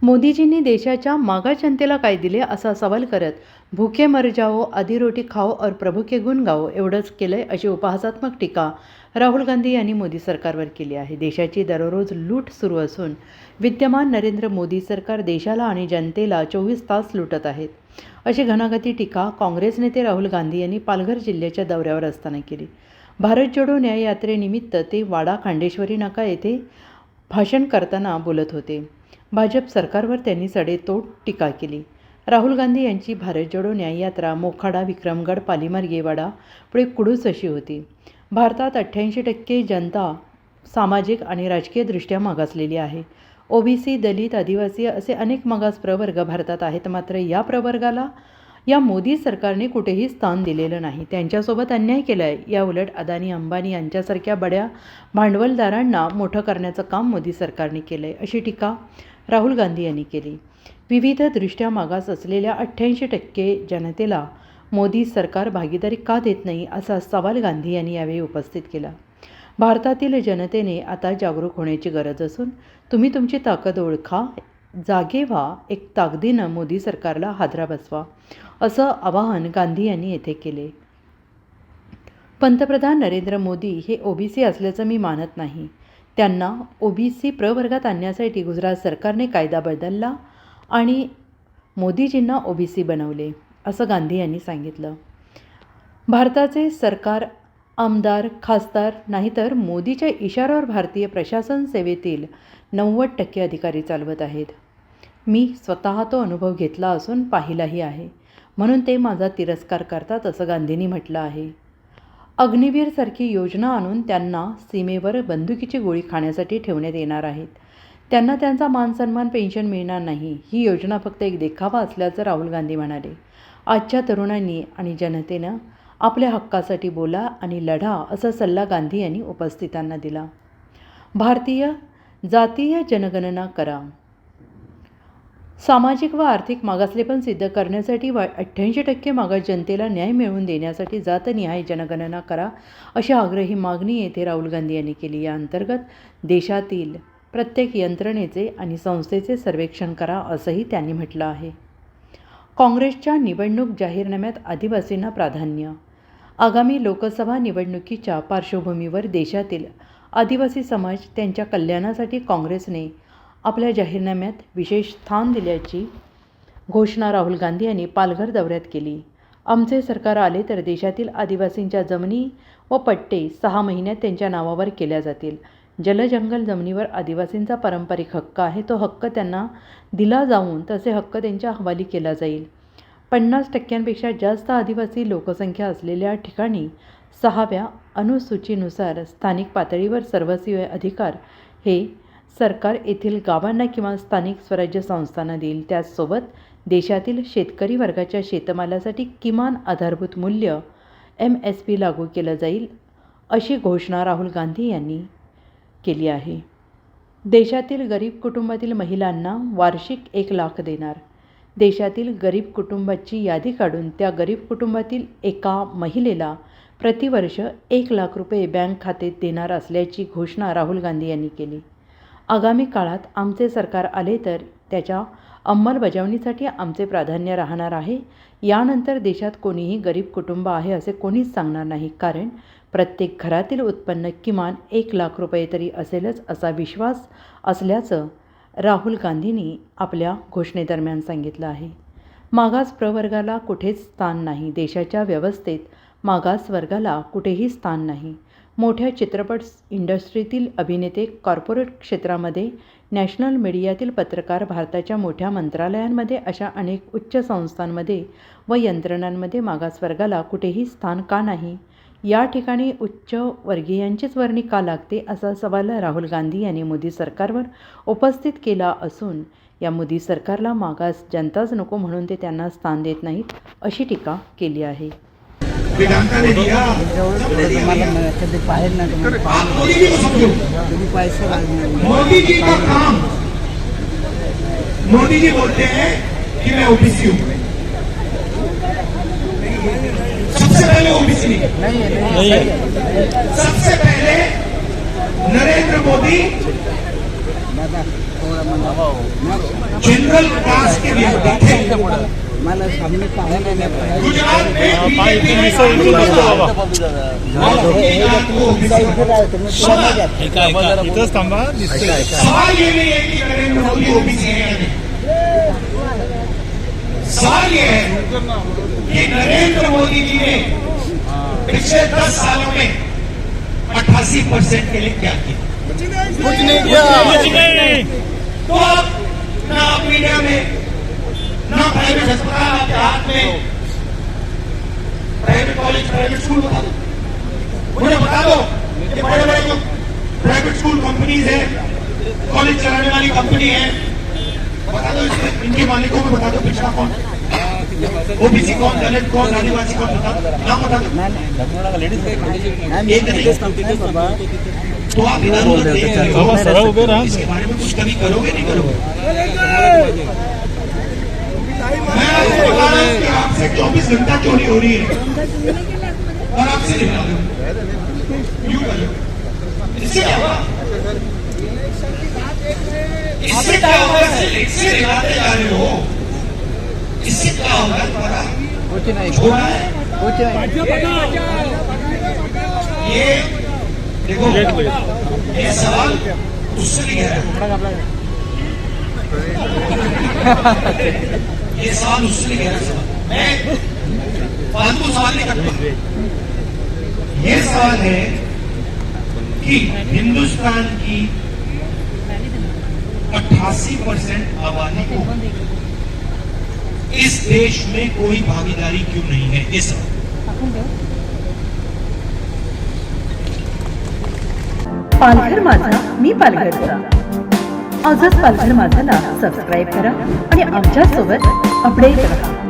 मोदीजींनी देशाच्या मागास जनतेला काय दिले असा सवाल करत भूखे मर जाओ आधी रोटी खाओ और प्रभू के गुण गाओ एवढंच केलंय अशी उपहासात्मक टीका राहुल गांधी यांनी मोदी सरकारवर केली आहे। देशाची दररोज लूट सुरू असून विद्यमान नरेंद्र मोदी सरकार देशाला आणि जनतेला 24 तास लुटत आहेत अशी घणाघाती टीका काँग्रेस नेते राहुल गांधी यांनी पालघर जिल्ह्याच्या दौऱ्यावर असताना केली। भारत जोडो न्याय यात्रेनिमित्त ते वाडा खांडेश्वरी नाका येथे भाषण करताना बोलत होते। भाजप सरकारवर त्यांनी सडेतोड टीका केली। राहुल गांधी यांची भारत जोडो न्याय यात्रा मोखाडा विक्रमगड पालीमार्गे वाडा पुढे कुडूस अशी होती। भारतात 88% जनता सामाजिक आणि राजकीयदृष्ट्या मागासलेली आहे। ओबीसी, दलित, आदिवासी असे अनेक मागास प्रवर्ग भारतात आहेत, मात्र या प्रवर्गाला या मोदी सरकारने कुठेही स्थान दिलेलं नाही। त्यांच्यासोबत अन्याय केला आहे। या उलट अदानी, अंबानी यांच्यासारख्या बड्या भांडवलदारांना मोठं करण्याचं काम मोदी सरकारने केलं आहे अशी टीका राहुल गांधी यांनी केली। विविध दृष्ट्या मागास असलेल्या 88% जनतेला मोदी सरकार भागीदारी का देत नाही असा सवाल गांधी यांनी यावेळी उपस्थित केला। भारतातील जनतेने आता जागरूक होण्याची गरज असून तुम्ही तुमची ताकद ओळखा, जागे व्हा, एक ताकदीनं मोदी सरकारला हादरा बसवा असं आवाहन गांधी यांनी येथे केले। पंतप्रधान नरेंद्र मोदी हे ओबीसी असल्याचं मी मानत नाही। त्यांना ओबीसी प्रवर्गात आणण्यासाठी गुजरात सरकारने कायदा बदलला आणि मोदीजींना ओबीसी बनवले असं गांधी यांनी सांगितलं। भारताचे सरकार आमदार, खासदार नाही तर मोदीच्या इशाऱ्यावर भारतीय प्रशासन सेवेतील 90% अधिकारी चालवत आहेत। मी स्वतः तो अनुभव घेतला असून पाहिलाही आहे, म्हणून ते माझा तिरस्कार करतात असं गांधींनी म्हटलं आहे। अग्निवीरसारखी योजना आणून त्यांना सीमेवर बंदुकीची गोळी खाण्यासाठी ठेवण्यात येणार आहेत। त्यांना त्यांचा मानसन्मान, पेन्शन मिळणार नाही। ही योजना फक्त एक देखावा असल्याचं राहुल गांधी म्हणाले। आजच्या तरुणांनी आणि जनतेनं आपल्या हक्कासाठी बोला आणि लढा असा सल्ला गांधी यांनी उपस्थितांना दिला। भारतीय जातीय जनगणना करा। सामाजिक व आर्थिक मागासलेपण सिद्ध करण्यासाठी 88% मागास जनतेला न्याय मिळवून देण्यासाठी जातनिहाय जनगणना करा अशी आग्रही मागणी येथे राहुल गांधी यांनी केली। या अंतर्गत देशातील प्रत्येक यंत्रणेचे आणि संस्थेचे सर्वेक्षण करा असंही त्यांनी म्हटलं आहे। काँग्रेसच्या निवडणूक जाहीरनाम्यात आदिवासींना प्राधान्य। आगामी लोकसभा निवडणुकीच्या पार्श्वभूमीवर देशातील आदिवासी समाज त्यांच्या कल्याणासाठी काँग्रेसने आपल्या जाहीरनाम्यात विशेष स्थान दिल्याची घोषणा राहुल गांधी यांनी पालघर दौऱ्यात केली। आमचे सरकार आले तर देशातील आदिवासींच्या जमिनी व पट्टे 6 महिन्यात त्यांच्या नावावर केल्या जातील। जलजंगल जमिनीवर आदिवासींचा पारंपरिक हक्क आहे, तो हक्क त्यांना दिला जाऊन तसे हक्क त्यांच्या हवाली केला जाईल। 50%पेक्षा जास्त आदिवासी लोकसंख्या असलेल्या ठिकाणी 6व्या अनुसूचीनुसार स्थानिक पातळीवर सर्वस्वी अधिकार हे सरकार येथील गावांना किंवा स्थानिक स्वराज्य संस्थांना देईल। त्याचसोबत देशातील शेतकरी वर्गाच्या शेतमालासाठी किमान आधारभूत मूल्य MSP लागू केलं जाईल अशी घोषणा राहुल गांधी यांनी केली आहे। देशातील गरीब कुटुंबातील महिलांना वार्षिक 1 लाख देणार। देशातील गरीब कुटुंबाची यादी काढून त्या गरीब कुटुंबातील एका महिलेला प्रतिवर्ष 1 लाख रुपये बँक खात्यात देणार असल्याची घोषणा राहुल गांधी यांनी केली। आगामी काळात आमचे सरकार आले तर त्याच्या अंमलबजावणीसाठी आमचे प्राधान्य राहणार आहे। यानंतर देशात कोणीही गरीब कुटुंब आहे असे कोणीच सांगणार नाही, कारण प्रत्येक घरातील उत्पन्न किमान 1 लाख रुपये तरी असेलच असा विश्वास असल्याचं राहुल गांधींनी आपल्या घोषणेदरम्यान सांगितलं आहे। मागास प्रवर्गाला कुठेच स्थान नाही। देशाच्या व्यवस्थेत मागास वर्गाला कुठेही स्थान नाही। मोठ्या चित्रपट इंडस्ट्रीतील अभिनेते, कॉर्पोरेट क्षेत्रामध्ये, नॅशनल मीडियातील पत्रकार, भारताच्या मोठ्या मंत्रालयांमध्ये अशा अनेक उच्च संस्थांमध्ये व यंत्रणांमध्ये मागासवर्गाला कुठेही स्थान का नाही? या ठिकाणी उच्च वर्गीयांचीच वर्णी का लागते असा सवाल राहुल गांधी यांनी मोदी सरकारवर उपस्थित केला असून या मोदी सरकारला मागास जनताच नको म्हणून ते त्यांना स्थान देत नाहीत अशी टीका केली आहे। मोदी जी बोलते हैं कि मैं ओबीसी हूँ। सबसे पहले ओबीसी नहीं है। सबसे पहले नरेंद्र मोदी जनरल कास्ट के लिए देखें, गुजरात में बीजेपी ने सवाल ये नहीं है कि नरेंद्र मोदी ओबीसी है या नहीं, सवाल ये है कि नरेंद्र मोदी जी ने पिछले 10 सालों में 88% के लिए क्या किया? कुछ नहीं किया। तो अब ना आप मीडिया में, ना प्राइवेट अस्पताल आपके हाथ में, प्राइवेट कॉलेज, प्राइवेट स्कूल बता दो, मुझे बता दो कि बड़े बड़े जो प्राइवेट स्कूल कंपनीज है, कॉलेज चलाने वाली कंपनी है, बता दो इनके मालिकों में बता दो पिछड़ा कौन, ओबीसी कौन, दलित कौन, आदिवासी कौन, बता दो, नाम बता दो। एक नहीं, तो आप इधर उधर इसके बारे में कुछ कभी करोगे नहीं करोगे? मैं आपको बता रहा हूं कि आपसे 24 घंटा चोरी हो रही है और आपसे निकला यूं करो, इससे क्या होगा? इससे क्या होगा? इससे निकालते जा रहे हो, इससे क्या होगा तुम्हारा? कुछ नहीं, छोड़ा है कुछ नहीं। ये देखो, ये सवाल उससे नहीं है, ये सवाल उससे नहीं है, मैं फालतू सवाल नहीं करता। ये सवाल है कि हिंदुस्तान की 88% आबादी को इस देश में कोई भागीदारी क्यों नहीं है? ये सवाल पालघर माझा, मी पालघरचा. आजच पालघर माझाला सबस्क्राईब करा आणि आमच्यासोबत अपडेट राहा.